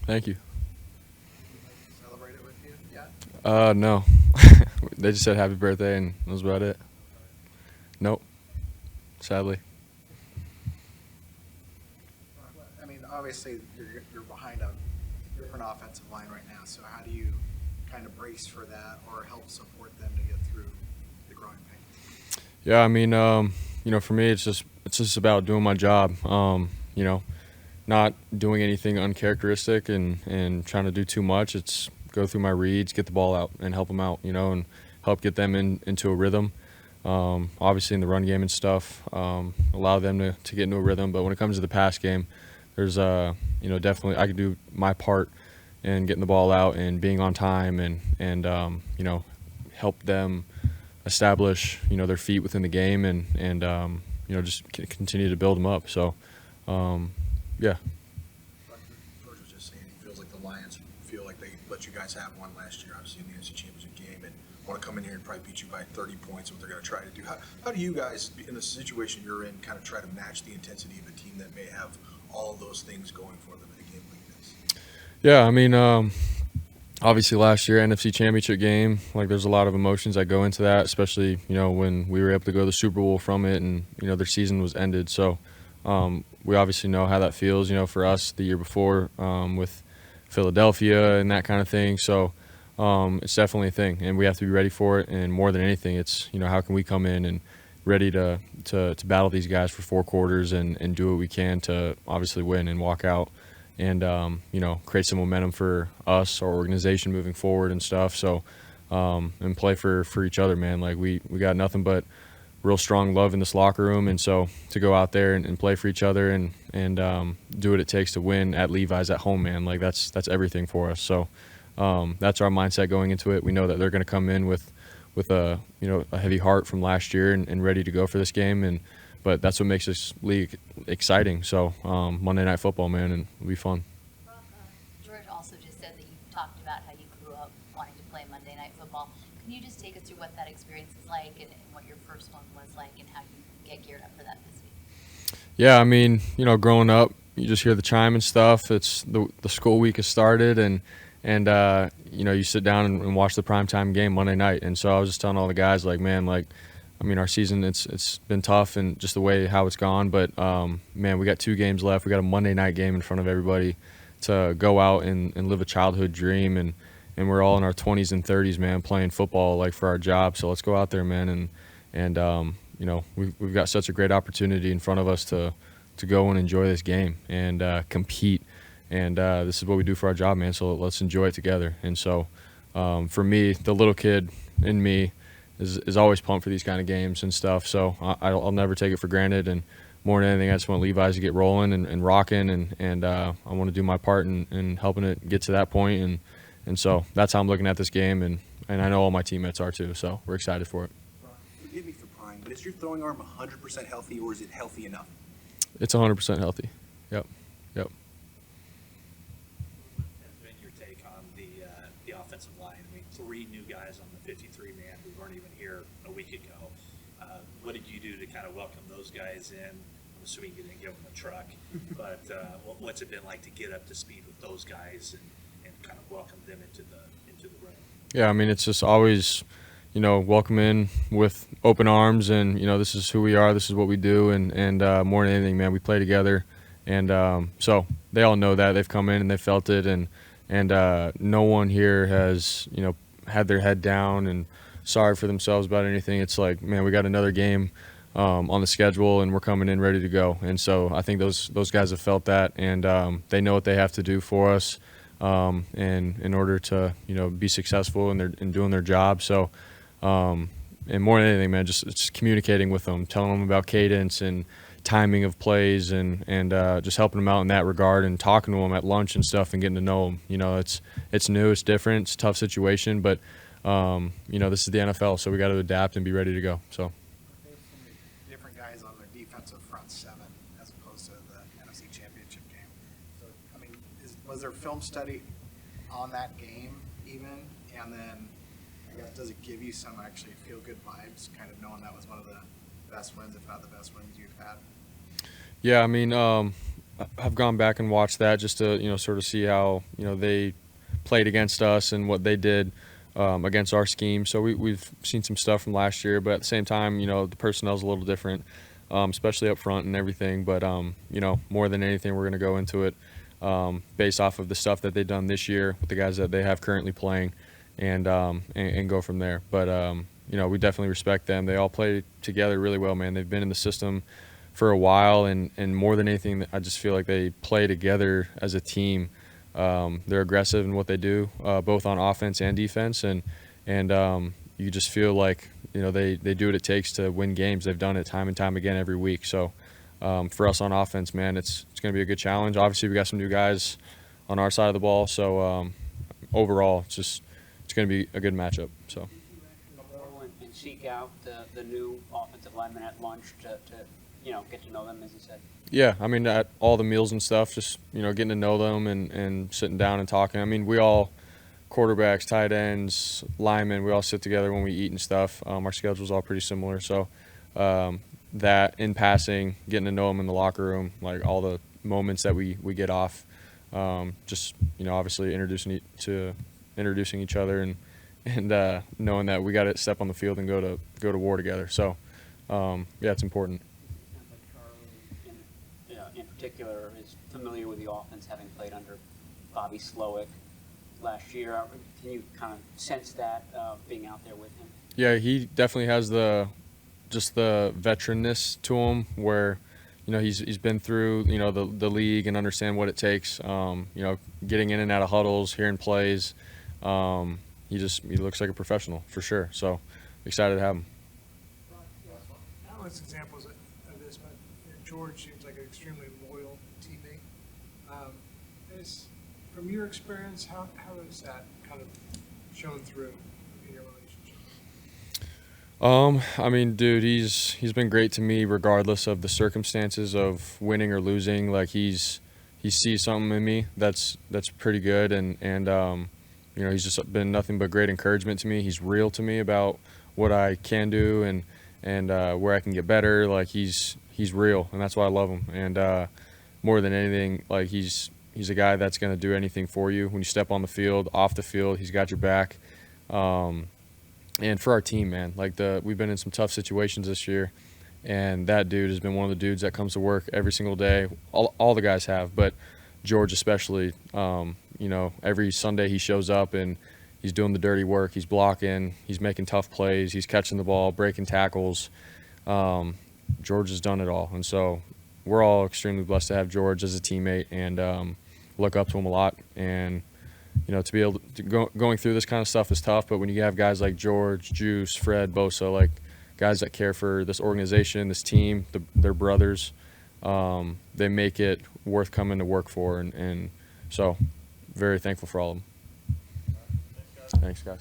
Thank you. Celebrate it with you? Yeah. No. They just said happy birthday, and that was about it. Nope. Sadly. I mean, obviously you're behind a different offensive line right now. So how do you kind of brace for that or help support them to get through the growing pains? Yeah, I mean, for me, it's just about doing my job. Not doing anything uncharacteristic and trying to do too much. It's go through my reads, get the ball out, and help them out. And help get them into a rhythm. Obviously in the run game and stuff, allow them to get into a rhythm. But when it comes to the pass game, there's definitely I could do my part in getting the ball out and being on time and help them establish their feet within the game and just continue to build them up. So yeah. George was just saying he feels like the Lions feel like they let you guys have one last year, obviously in the NFC Championship game, and want to come in here and probably beat you by 30 points. What they're going to try to do? How do you guys, in the situation you're in, kind of try to match the intensity of a team that may have all of those things going for them in a game like this? Yeah, I mean, obviously last year NFC Championship game, like there's a lot of emotions that go into that, especially when we were able to go to the Super Bowl from it, and their season was ended. So we obviously know how that feels. For us the year before with Philadelphia and that kind of thing. So it's definitely a thing, and we have to be ready for it. And more than anything, it's how can we come in and ready to battle these guys for 4 quarters and do what we can to obviously win and walk out and create some momentum for us, our organization moving forward and stuff. So and play for each other, man. Like we got nothing but real strong love in this locker room, and so to go out there and play for each other and do what it takes to win at Levi's at home, man. Like that's everything for us. So that's our mindset going into it. We know that they're going to come in with a heavy heart from last year and ready to go for this game, but that's what makes this league exciting. So Monday Night Football, man, and it'll be fun. Brock, George also just said that you talked about how you grew up wanting to play Monday Night Football. Can you just take us through what that experience is like and what your first one was like and how you get geared up for that this week? Yeah, I mean, growing up, you just hear the chime and stuff. It's the school week has started, and you sit down and watch the primetime game Monday night. And so I was just telling all the guys, like, man, like, I mean, our season it's been tough and just the way how it's gone. But man, we got 2 games left. We got a Monday night game in front of everybody to go out and live a childhood dream. And we're all in our 20s and 30s, man, playing football like for our job. So let's go out there, man, and we've got such a great opportunity in front of us to go and enjoy this game and compete. And this is what we do for our job, man. So let's enjoy it together. And so for me, the little kid in me is always pumped for these kind of games and stuff. So I'll never take it for granted. And more than anything, I just want Levi's to get rolling and rocking. And I want to do my part in helping it get to that point. And so that's how I'm looking at this game. And I know all my teammates are too. So we're excited for it. Forgive me for prying, but is your throwing arm 100% healthy, or is it healthy enough? It's 100% healthy. Yep. Has been your take on the offensive line? I mean, 3 new guys on the 53-man who weren't even here a week ago. What did you do to kind of welcome those guys in? I'm assuming you didn't give them a truck, but what's it been like to get up to speed with those guys and kind of welcome them into the room? Yeah, I mean, it's just always, welcome in with open arms and, this is who we are, this is what we do, and more than anything, man, we play together. And so they all know that. They've come in and they felt it, and no one here has, had their head down and sorry for themselves about anything. It's like, man, we got another game on the schedule, and we're coming in ready to go. And so I think those guys have felt that, and they know what they have to do for us and in order to be successful in doing their job. So and more than anything, man, just communicating with them, telling them about cadence and timing of plays, and just helping them out in that regard, and talking to them at lunch and stuff, and getting to know them. It's new, it's different, it's a tough situation, but this is the NFL, so we got to adapt and be ready to go. So. There's so many different guys on their defensive front 7 as opposed to the NFC Championship game. So, I mean, was there film study on that game even? And then, I guess, does it give you some actually feel-good vibes, kind of knowing that was one of the best wins, if not the best wins you've had? Yeah, I mean, have gone back and watched that just to sort of see how they played against us and what they did against our scheme. So we've seen some stuff from last year, but at the same time, the personnel's a little different, especially up front and everything. But more than anything, we're going to go into it based off of the stuff that they've done this year with the guys that they have currently playing, and go from there. But we definitely respect them. They all play together really well, man. They've been in the system for a while, and more than anything, I just feel like they play together as a team. They're aggressive in what they do, both on offense and defense, and you just feel like they do what it takes to win games. They've done it time and time again every week. So for us on offense, man, it's going to be a good challenge. Obviously, we got some new guys on our side of the ball, so overall, it's going to be a good matchup. So. And seek out the new offensive linemen at lunch to get to know them, as you said. Yeah, I mean, at all the meals and stuff, just getting to know them and sitting down and talking. I mean, we all, quarterbacks, tight ends, linemen, we all sit together when we eat and stuff. Our schedule's all pretty similar, so that in passing, getting to know them in the locker room, like all the moments that we get off, just obviously introducing each other and knowing that we got to step on the field and go to war together. So yeah, it's important. Sounds like Charlie, in particular, is familiar with the offense, having played under Bobby Slowick last year. Can you kind of sense that being out there with him? Yeah, he definitely has just the veteranness to him, where he's been through the league and understand what it takes. Getting in and out of huddles, hearing plays. He looks like a professional for sure. So excited to have him. Countless examples of this, but George seems like an extremely loyal teammate. From your experience, how has that kind of shown through in your relationship? I mean, dude, he's been great to me regardless of the circumstances of winning or losing. Like he sees something in me that's pretty good, and he's just been nothing but great encouragement to me. He's real to me about what I can do and where I can get better. Like he's real, and that's why I love him. And more than anything, like he's a guy that's going to do anything for you when you step on the field, off the field. He's got your back. And for our team, man, like we've been in some tough situations this year, and that dude has been one of the dudes that comes to work every single day. All the guys have, but George especially. Every Sunday he shows up and he's doing the dirty work. He's blocking. He's making tough plays. He's catching the ball, breaking tackles. George has done it all, and so we're all extremely blessed to have George as a teammate and look up to him a lot. And to be able to going through this kind of stuff is tough, but when you have guys like George, Juice, Fred, Bosa, like guys that care for this organization, this team, their brothers, they make it worth coming to work for, and so very thankful for all of them. Thanks, guys.